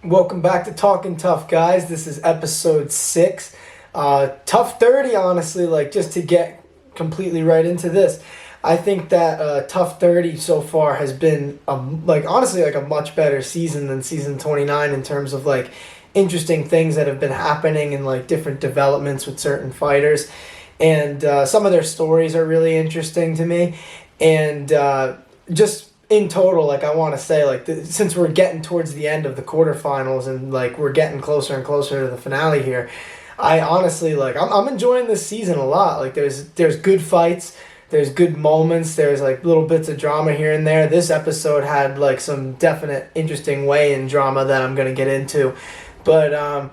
Welcome back to Talkin TUF, guys. This is episode 6. Tough 30, honestly, just to get completely right into this. I think that Tough 30 so far has been, honestly, a much better season than season 29 in terms of, interesting things that have been happening and, different developments with certain fighters. And some of their stories are really interesting to me. And just in total, I want to say, since we're getting towards the end of the quarterfinals and we're getting closer and closer to the finale here, I honestly I'm enjoying this season a lot. There's good fights, there's good moments, there's little bits of drama here and there. This episode had some definite interesting weigh-in drama that I'm gonna get into, but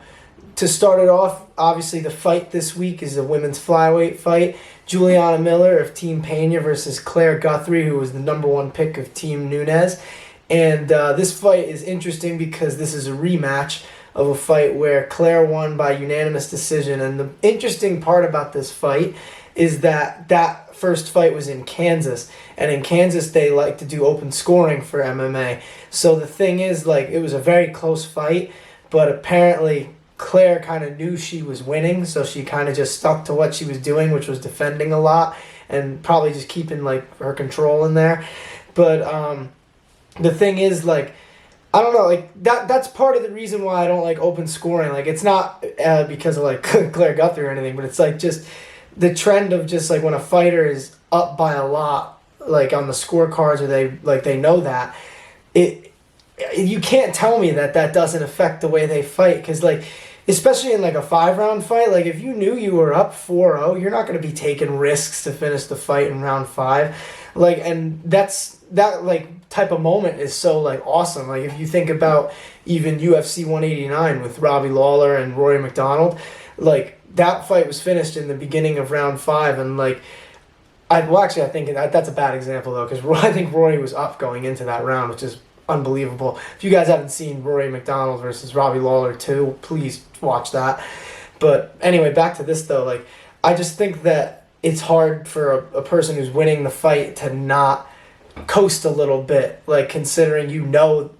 to start it off, obviously the fight this week is a women's flyweight fight. Juliana Miller of Team Pena versus Claire Guthrie, who was the number 1 pick of Team Nunes. And this fight is interesting because this is a rematch of a fight where Claire won by unanimous decision. And the interesting part about this fight is that first fight was in Kansas. And in Kansas, they like to do open scoring for MMA. So the thing is, it was a very close fight, but apparently Claire kind of knew she was winning, so she kind of just stuck to what she was doing, which was defending a lot and probably just keeping her control in there. But the thing is, I don't know, that's part of the reason why I don't like open scoring. It's not because of Claire Guthrie or anything, but it's just the trend of just when a fighter is up by a lot, on the scorecards, or they know that you can't tell me that doesn't affect the way they fight, because especially in a 5-round fight, if you knew you were up 4-0, you're not going to be taking risks to finish the fight in round 5. And that type of moment is so awesome. If you think about even UFC 189 with Robbie Lawler and Rory McDonald, that fight was finished in the beginning of round 5, and I think that's a bad example though, because I think Rory was up going into that round, which is unbelievable. If you guys haven't seen Rory McDonald versus Robbie Lawler 2, please watch that. But anyway, back to this though, I just think that it's hard for a person who's winning the fight to not coast a little bit, considering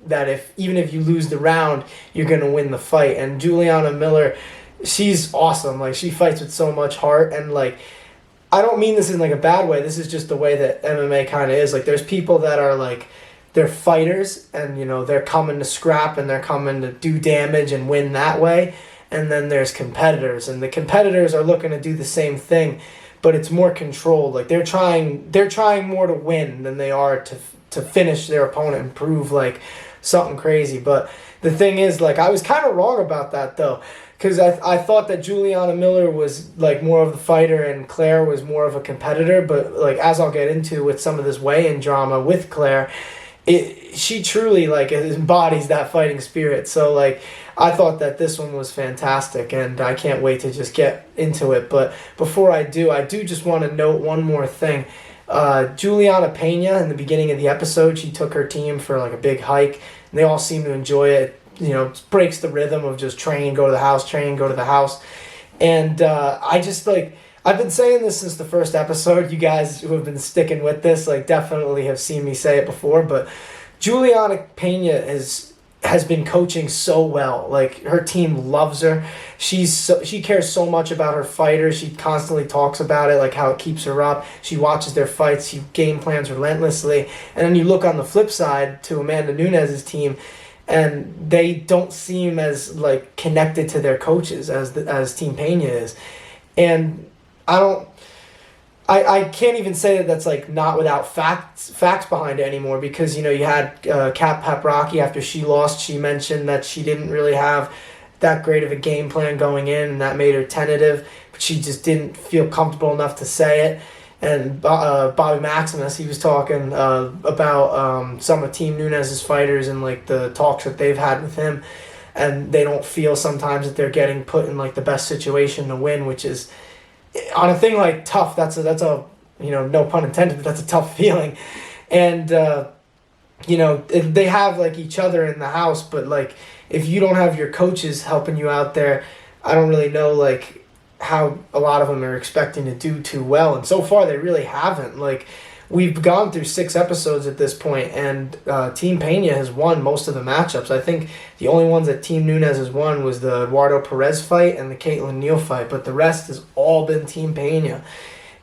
that even if you lose the round, you're going to win the fight. And Juliana Miller, she's awesome. She fights with so much heart, and I don't mean this in a bad way. This is just the way that MMA kind of is. There's people that are they're fighters, and they're coming to scrap and they're coming to do damage and win that way. And then there's competitors, and the competitors are looking to do the same thing, but it's more controlled. They're trying more to win than they are to finish their opponent and prove something crazy. But the thing is, I was kind of wrong about that though, because I thought that Juliana Miller was more of the fighter and Claire was more of a competitor. But as I'll get into with some of this weigh-in drama with Claire, she truly embodies that fighting spirit. So I thought that this one was fantastic, and I can't wait to just get into it. But before I do just want to note one more thing. Juliana Pena, in the beginning of the episode, she took her team for a big hike, and they all seem to enjoy it. It breaks the rhythm of just train, go to the house, train, go to the house. And I just I've been saying this since the first episode. You guys who have been sticking with this, definitely have seen me say it before. But Juliana Pena has been coaching so well. Her team loves her. She cares so much about her fighters. She constantly talks about it, how it keeps her up. She watches their fights. She game plans relentlessly. And then you look on the flip side to Amanda Nunes' team, and they don't seem as connected to their coaches as Team Pena is. And I can't even say that that's not without facts behind it anymore, because you had Kat Paprocki, after she lost, she mentioned that she didn't really have that great of a game plan going in, and that made her tentative, but she just didn't feel comfortable enough to say it. And Bobby Maximus, he was talking about some of Team Nunes' fighters and the talks that they've had with him, and they don't feel sometimes that they're getting put in the best situation to win, which is, on a thing tough, that's a no pun intended, but that's a tough feeling. And they have each other in the house, but if you don't have your coaches helping you out there, I don't really know how a lot of them are expecting to do too well. And so far they really haven't. we've gone through 6 episodes at this point, and Team Pena has won most of the matchups. I think the only ones that Team Nunes has won was the Eduardo Perez fight and the Caitlin Neal fight, but the rest has all been Team Pena.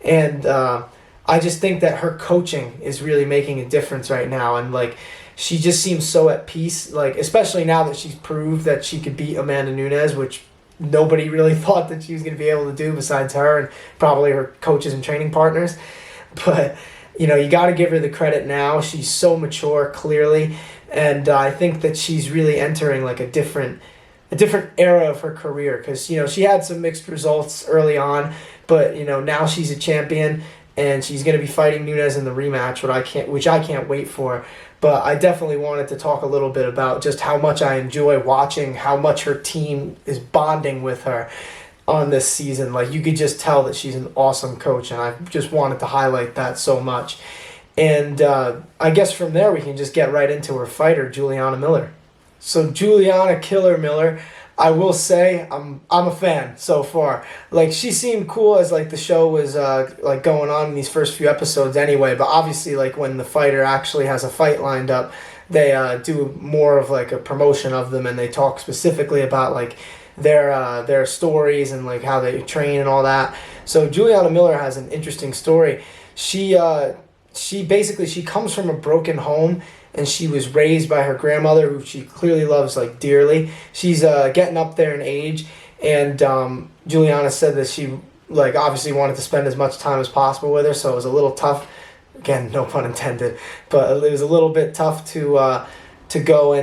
And I just think that her coaching is really making a difference right now, and like she just seems so at peace, like especially now that she's proved that she could beat Amanda Nunes, which nobody really thought that she was going to be able to do besides her and probably her coaches and training partners. But you know, you got to give her the credit now. She's so mature, clearly, and I think that she's really entering like a different era of her career, because you know she had some mixed results early on, but you know now she's a champion and she's going to be fighting Nunes in the rematch, which I can't wait for. But I definitely wanted to talk a little bit about just how much I enjoy watching how much her team is bonding with her on this season. Like, you could just tell that she's an awesome coach, and I just wanted to highlight that so much. And I guess from there we can just get right into her fighter, Juliana Miller. So Juliana Killer Miller, I will say I'm a fan so far. Like, she seemed cool as like the show was like going on in these first few episodes anyway, but obviously like when the fighter actually has a fight lined up, they do more of like a promotion of them, and they talk specifically about like their stories and like how they train and all that. So Juliana Miller has an interesting story. She comes from a broken home, and she was raised by her grandmother, who she clearly loves like dearly. She's getting up there in age, and Juliana said that she like obviously wanted to spend as much time as possible with her, so it was a little tough. Again, no pun intended, but it was a little bit tough to go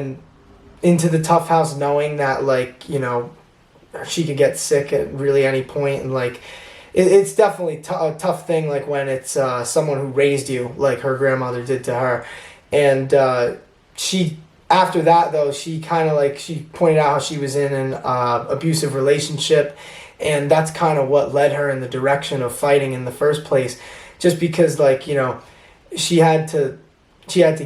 into the tough house knowing that, like, you know, she could get sick at really any point, and like it's definitely a tough thing, like when it's someone who raised you like her grandmother did to her. And she, after that though, she kind of like, she pointed out how she was in an abusive relationship, and that's kind of what led her in the direction of fighting in the first place, just because, like, you know, she had to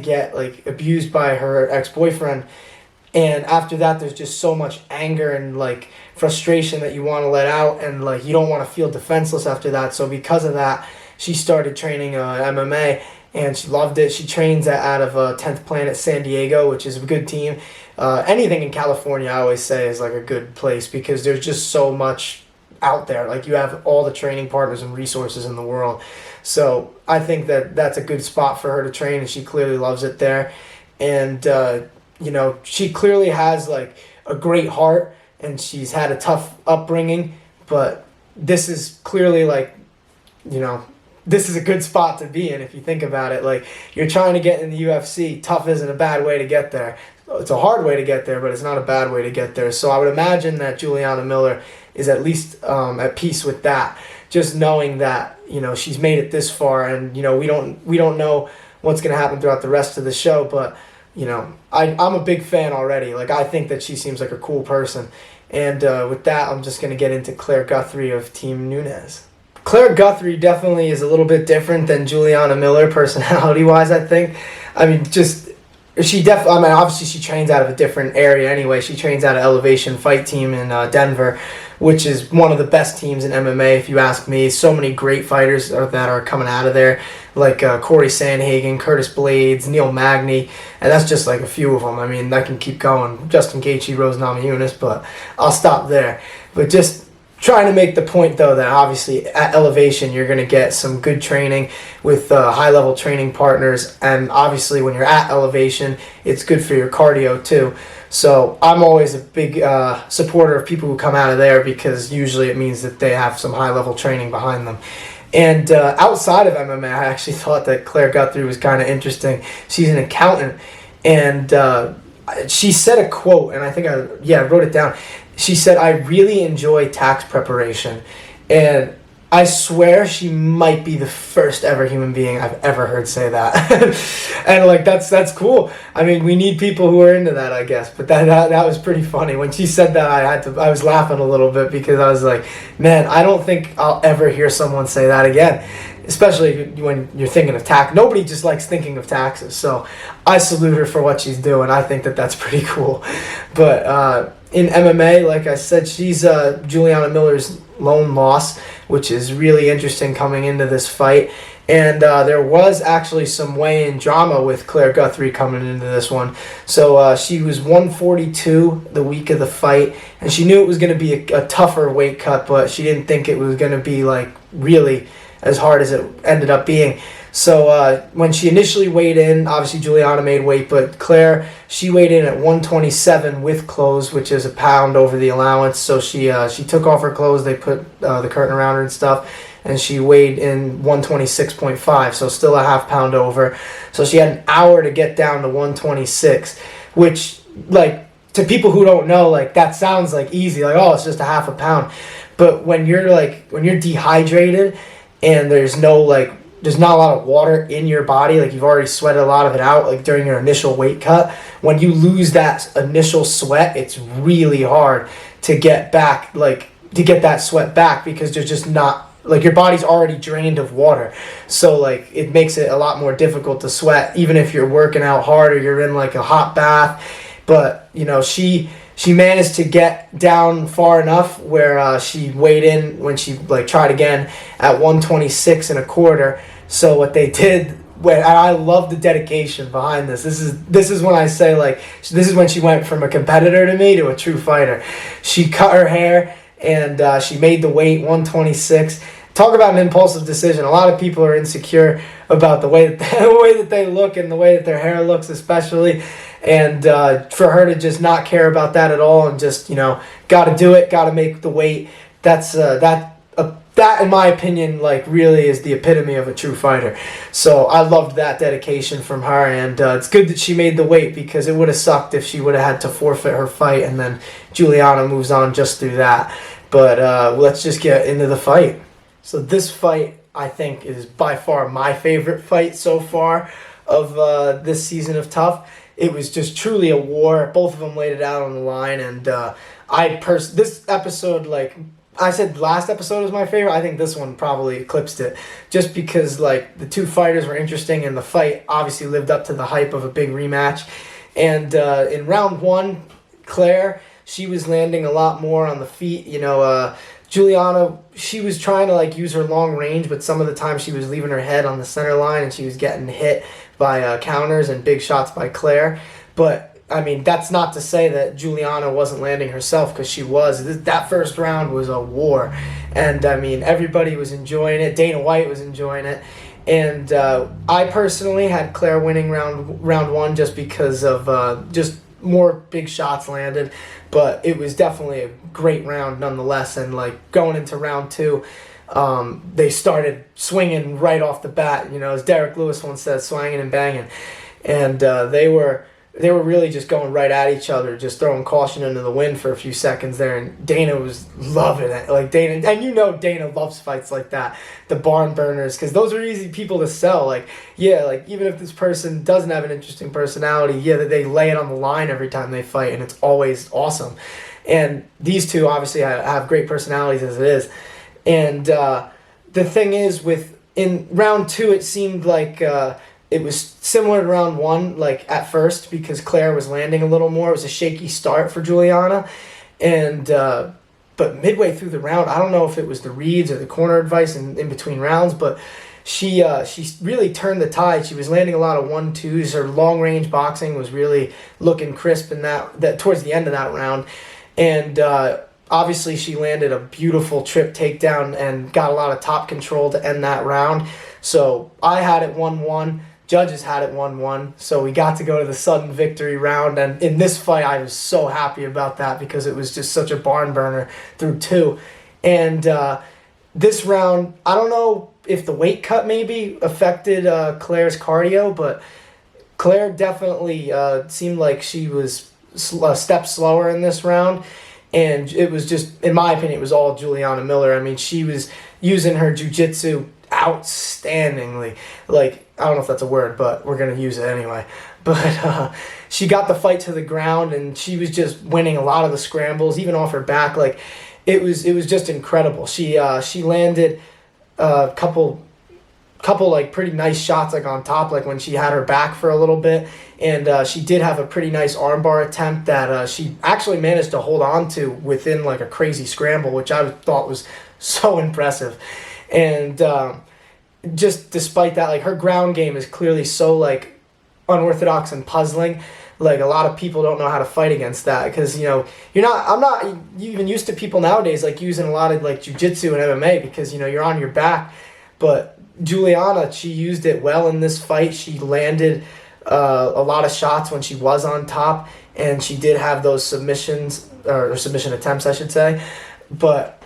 get like abused by her ex-boyfriend, and after that there's just so much anger and like frustration that you want to let out, and like you don't want to feel defenseless after that. So because of that, she started training MMA, and she loved it. She trains out of 10th Planet San Diego, which is a good team. Anything in California, I always say, is like a good place, because there's just so much out there. Like, you have all the training partners and resources in the world. So I think that that's a good spot for her to train, and she clearly loves it there. And, you know, she clearly has like a great heart, and she's had a tough upbringing, but this is clearly like, you know, this is a good spot to be in if you think about it. Like, you're trying to get in the UFC, tough isn't a bad way to get there. It's a hard way to get there, but it's not a bad way to get there. So I would imagine that Juliana Miller is at least at peace with that, just knowing that, you know, she's made it this far, and, you know, we don't know what's going to happen throughout the rest of the show, but, you know, I'm a big fan already. Like, I think that she seems like a cool person. And with that, I'm just going to get into Claire Guthrie of Team Nunes. Claire Guthrie definitely is a little bit different than Juliana Miller personality-wise, I think. I mean, obviously she trains out of a different area anyway. She trains out of Elevation Fight Team in Denver, which is one of the best teams in MMA, if you ask me. So many great fighters that are coming out of there, like Corey Sandhagen, Curtis Blades, Neil Magny, and that's just like a few of them. I mean, that can keep going. Justin Gaethje, Rose Namajunas, but I'll stop there. But just trying to make the point, though, that obviously at Elevation you're going to get some good training with high-level training partners, and obviously when you're at Elevation, it's good for your cardio too. So I'm always a big supporter of people who come out of there, because usually it means that they have some high-level training behind them. And outside of MMA, I actually thought that Claire Guthrie was kind of interesting. She's an accountant, and she said a quote, and I think I wrote it down. She said, "I really enjoy tax preparation," and I swear she might be the first ever human being I've ever heard say that. And like, that's cool. I mean, we need people who are into that, I guess. But that was pretty funny. When she said that, I was laughing a little bit, because I was like, man, I don't think I'll ever hear someone say that again. Especially when you're thinking of tax. Nobody just likes thinking of taxes. So I salute her for what she's doing. I think that that's pretty cool. But in MMA, like I said, she's Juliana Miller's lone loss, which is really interesting coming into this fight. And there was actually some weigh-in drama with Claire Guthrie coming into this one. So she was 142 the week of the fight, and she knew it was going to be a tougher weight cut, but she didn't think it was going to be like really as hard as it ended up being. So when she initially weighed in, obviously Juliana made weight, but Claire, she weighed in at 127 with clothes, which is a pound over the allowance. So she took off her clothes, they put the curtain around her and stuff, and she weighed in 126.5, so still a half pound over. So she had an hour to get down to 126, which, like, to people who don't know, like, that sounds like easy, like, oh, it's just a half a pound. But when you're dehydrated and there's not a lot of water in your body, like you've already sweated a lot of it out, like during your initial weight cut, when you lose that initial sweat, it's really hard to get back, like, to get that sweat back, because there's just not, like, your body's already drained of water. So, like, it makes it a lot more difficult to sweat, even if you're working out hard or you're in, like, a hot bath. But, you know, she managed to get down far enough where she weighed in when she, like, tried again at 126 and a quarter. So what they did, and I love the dedication behind this. This is when I say, like, this is when she went from a competitor to me to a true fighter. She cut her hair, and she made the weight 126. Talk about an impulsive decision. A lot of people are insecure about the way that they look and the way that their hair looks, especially. And for her to just not care about that at all and just, you know, got to do it, got to make the weight. That, in my opinion, like, really is the epitome of a true fighter. So I loved that dedication from her, and it's good that she made the weight, because it would have sucked if she would have had to forfeit her fight, and then Juliana moves on just through that. But let's just get into the fight. So this fight, I think, is by far my favorite fight so far of this season of TUF. It was just truly a war. Both of them laid it out on the line, and this episode, like I said, last episode was my favorite. I think this one probably eclipsed it, just because, like, the two fighters were interesting, and the fight obviously lived up to the hype of a big rematch. And in round one, Claire, she was landing a lot more on the feet. You know, Juliana, she was trying to, like, use her long range, but some of the time she was leaving her head on the center line, and she was getting hit by counters and big shots by Claire. But I mean, that's not to say that Juliana wasn't landing herself, because she was. That first round was a war. And, I mean, everybody was enjoying it. Dana White was enjoying it. And I personally had Claire winning round one just because of just more big shots landed. But it was definitely a great round nonetheless. And, like, going into round two, they started swinging right off the bat. You know, as Derek Lewis once said, swanging and banging. And they were really just going right at each other, just throwing caution into the wind for a few seconds there, and Dana was loving it. Like, Dana, and you know Dana loves fights like that, the barn burners, because those are easy people to sell. Like, yeah, like, even if this person doesn't have an interesting personality, yeah, they lay it on the line every time they fight, and it's always awesome. And these two obviously have great personalities as it is. And the thing is, in round two, it seemed like it was similar to round one, like, at first, because Claire was landing a little more. It was a shaky start for Juliana. And but midway through the round, I don't know if it was the reads or the corner advice in between rounds, but she really turned the tide. She was landing a lot of 1-2s. Her long-range boxing was really looking crisp in that towards the end of that round. And obviously she landed a beautiful trip takedown and got a lot of top control to end that round. So I had it 1-1. Judges had it 1-1, so we got to go to the sudden victory round. And in this fight, I was so happy about that, because it was just such a barn burner through two. And this round, I don't know if the weight cut maybe affected Claire's cardio, but Claire definitely seemed like she was a step slower in this round. And it was just, in my opinion, it was all Juliana Miller. I mean, she was using her jiu-jitsu outstandingly. Like, I don't know if that's a word, but we're going to use it anyway. But she got the fight to the ground, and she was just winning a lot of the scrambles, even off her back. Like, it was just incredible. She landed a couple like pretty nice shots, like on top, like when she had her back for a little bit. And she did have a pretty nice armbar attempt that she actually managed to hold on to within like a crazy scramble, which I thought was so impressive. And just despite that, like her ground game is clearly so like unorthodox and puzzling. Like a lot of people don't know how to fight against that because I'm not even used to people nowadays like using a lot of like jiu-jitsu and MMA because you're on your back, but Juliana, she used it well in this fight. She landed a lot of shots when she was on top, and she did have those submissions or submission attempts, I should say. But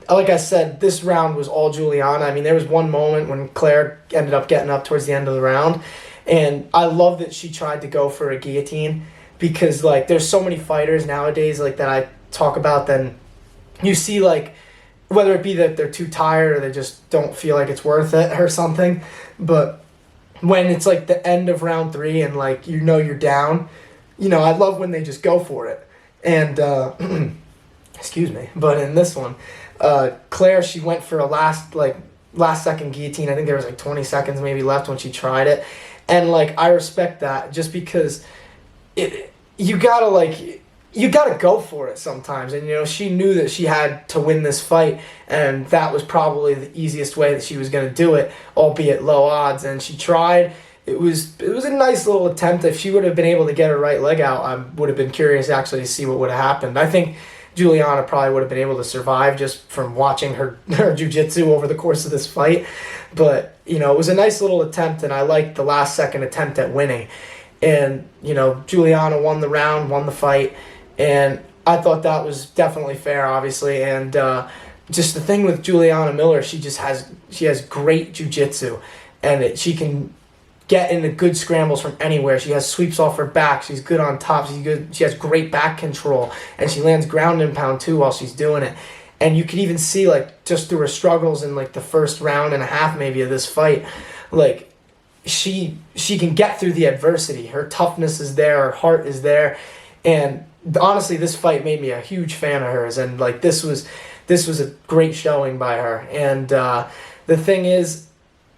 like I said, this round was all Juliana. I mean, there was one moment when Claire ended up getting up towards the end of the round, and I love that she tried to go for a guillotine because like there's so many fighters nowadays like that I talk about. Then you see like whether it be that they're too tired or they just don't feel like it's worth it or something, but when it's like the end of round 3 and like you're down, I love when they just go for it. And excuse me, but in this one, Claire, she went for a last second guillotine. I think there was like 20 seconds maybe left when she tried it, and like I respect that just because you gotta go for it sometimes. And she knew that she had to win this fight, and that was probably the easiest way that she was going to do it, albeit low odds. And she tried. It was a nice little attempt. If she would have been able to get her right leg out, I would have been curious actually to see what would have happened. I think Juliana probably would have been able to survive just from watching her jiu-jitsu over the course of this fight. But it was a nice little attempt, and I liked the last second attempt at winning. And Juliana won the round, won the fight. And I thought that was definitely fair, obviously. And just the thing with Juliana Miller, she has great jiu-jitsu, and she can get into good scrambles from anywhere. She has sweeps off her back. She's good on top. She's good. She has great back control, and she lands ground and pound too while she's doing it. And you could even see like just through her struggles in like the first round and a half maybe of this fight, like she can get through the adversity. Her toughness is there. Her heart is there, and honestly, this fight made me a huge fan of hers, and like this was a great showing by her. And the thing is,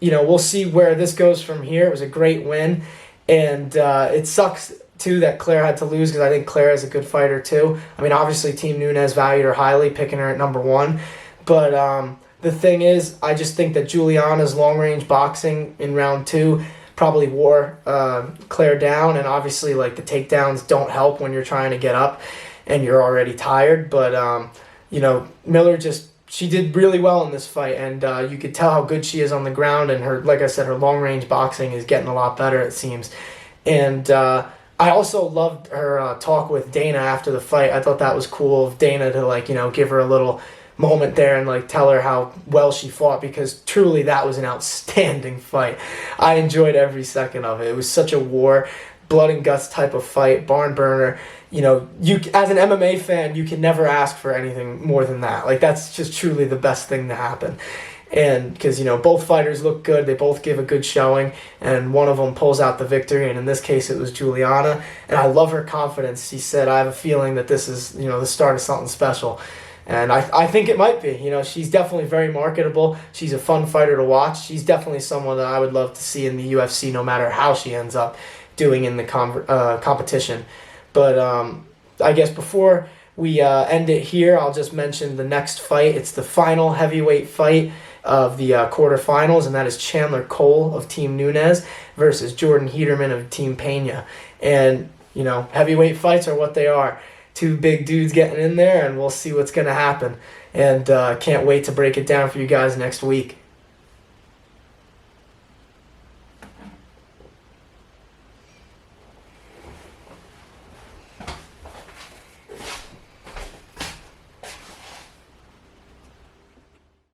we'll see where this goes from here. It was a great win, and it sucks too that Claire had to lose because I think Claire is a good fighter too. I mean, obviously, Team Nunes valued her highly, picking her at number 1, but the thing is, I just think that Juliana's long-range boxing in round 2 probably wore Claire down, and obviously like the takedowns don't help when you're trying to get up and you're already tired. But Miller she did really well in this fight, and you could tell how good she is on the ground, and her, like I said, her long range boxing is getting a lot better, it seems. And I also loved her talk with Dana after the fight. I thought that was cool of Dana to give her a little moment there and like tell her how well she fought, because truly that was an outstanding fight. I enjoyed every second of it. It was such a war, blood and guts type of fight, barn burner. You as an MMA fan, you can never ask for anything more than that. Like that's just truly the best thing to happen. And because both fighters look good, they both give a good showing, and one of them pulls out the victory, and in this case it was Juliana. And I love her confidence. She said, I have a feeling that this is the start of something special. And I think it might be. She's definitely very marketable. She's a fun fighter to watch. She's definitely someone that I would love to see in the UFC, no matter how she ends up doing in the competition. But I guess before we end it here, I'll just mention the next fight. It's the final heavyweight fight of the quarterfinals, and that is Chandler Cole of Team Nunes versus Jordan Hederman of Team Pena. And, heavyweight fights are what they are. 2 big dudes getting in there, and we'll see what's going to happen. And can't wait to break it down for you guys next week.